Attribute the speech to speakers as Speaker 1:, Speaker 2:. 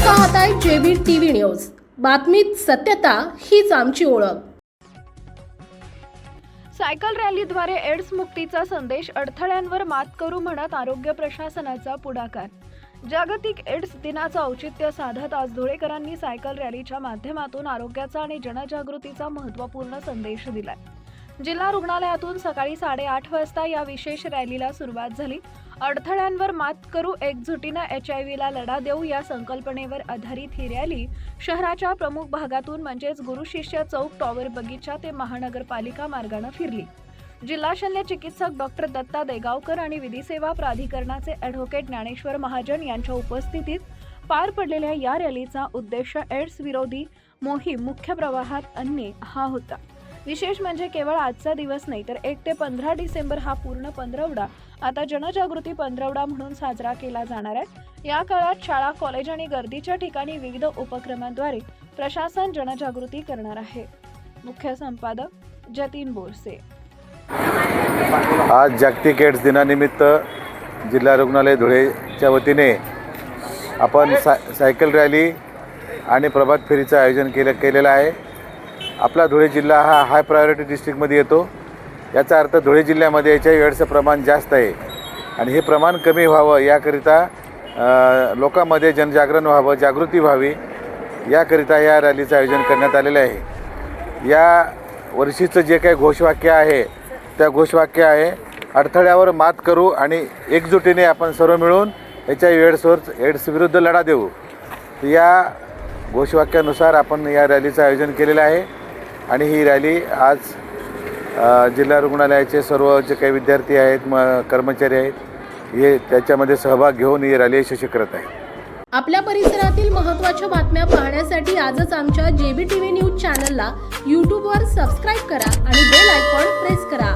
Speaker 1: पाहताय JB TV news. बातमीत सत्यता हीच आमची ओळख।
Speaker 2: सायकल रॅलीद्वारे एड्स मुक्तीचा संदेश, अडथळ्यांवर मात करू म्हणत आरोग्य प्रशासनाचा पुढाकार। जागतिक एड्स दिनाचं औचित्य साधत आज धुळेकरांनी सायकल रॅलीच्या माध्यमातून आरोग्याचा आणि जनजागृतीचा महत्त्वपूर्ण संदेश दिलाय। जिल्हा रुग्णालयातून सकाळी 8:30 वाजता या विशेष रॅलीला सुरुवात झाली। अडथळ्यांवर मात करू, एकजुटीनं HIV ला लढा देऊ या संकल्पनेवर आधारित ही रॅली शहराच्या प्रमुख भागातून म्हणजेच गुरु शिष्य चौक, टॉवर बगीचा ते महानगरपालिका मार्गाने फिरली। जिल्हा शल्य चिकित्सक डॉक्टर दत्ता देगावकर आणि विधी सेवा प्राधिकरणाचे ॲडव्होकेट ज्ञानेश्वर महाजन यांच्या उपस्थितीत पार पडलेल्या या रॅलीचा उद्देश एड्स विरोधी मोहीम मुख्य प्रवाहात आणणे हा होता। विशेष म्हणजे केवळ आजचा दिवस नाही तर 1 ते 15 डिसेंबर हा पूर्ण पंधरवडा आता जनजागृती पंधरवडा म्हणून साजरा केला जाणार आहे। या काळात शाळा, कॉलेज आणि गर्दीच्या ठिकाणी विविध उपक्रमांद्वारे प्रशासन जनजागृती करणार आहे। मुख्य संपादक जतीन बोरसे।
Speaker 3: आज जागतिक एड्स दिनानिमित्त जिल्हा रुग्णालय धुळेच्या वतीने आपण सायकल रॅली आणि प्रभात फेरीचं आयोजन केलेलं आहे। आपला धुळे जिल्हा हा हाय प्रायोरिटी डिस्ट्रिक्टमध्ये येतो। याचा अर्थ धुळे जिल्ह्यामध्ये HIV एड्सचं प्रमाण जास्त आहे आणि हे प्रमाण कमी व्हावं याकरिता लोकांमध्ये जनजागरण व्हावं, जागृती व्हावी याकरिता या रॅलीचं आयोजन करण्यात आलेलं आहे। या वर्षीचं जे काही घोषवाक्य आहे त्या घोषवाक्य आहे, अडथळ्यावर मात करू आणि एकजुटीने आपण सर्व मिळून HIV एड्स विरुद्ध लढा देऊ। या घोषवाक्यानुसार आपण या रॅलीचं आयोजन केलेलं आहे आणि ही रॅली आज जिल्हा रुग्णालयाचे सर्व जे काही विद्यार्थी आहेत, कर्मचारी आहेत, हे त्याच्यामध्ये सहभाग घेऊन ही रॅली यशस्वी करत आहे।
Speaker 1: आपल्या परिसरातील महत्त्वाच्या बातम्या पाहण्यासाठी आजच आमच्या जेबी टीव्ही न्यूज चॅनलला YouTube वर सबस्क्राइब करा आणि बेल आयकॉन प्रेस करा।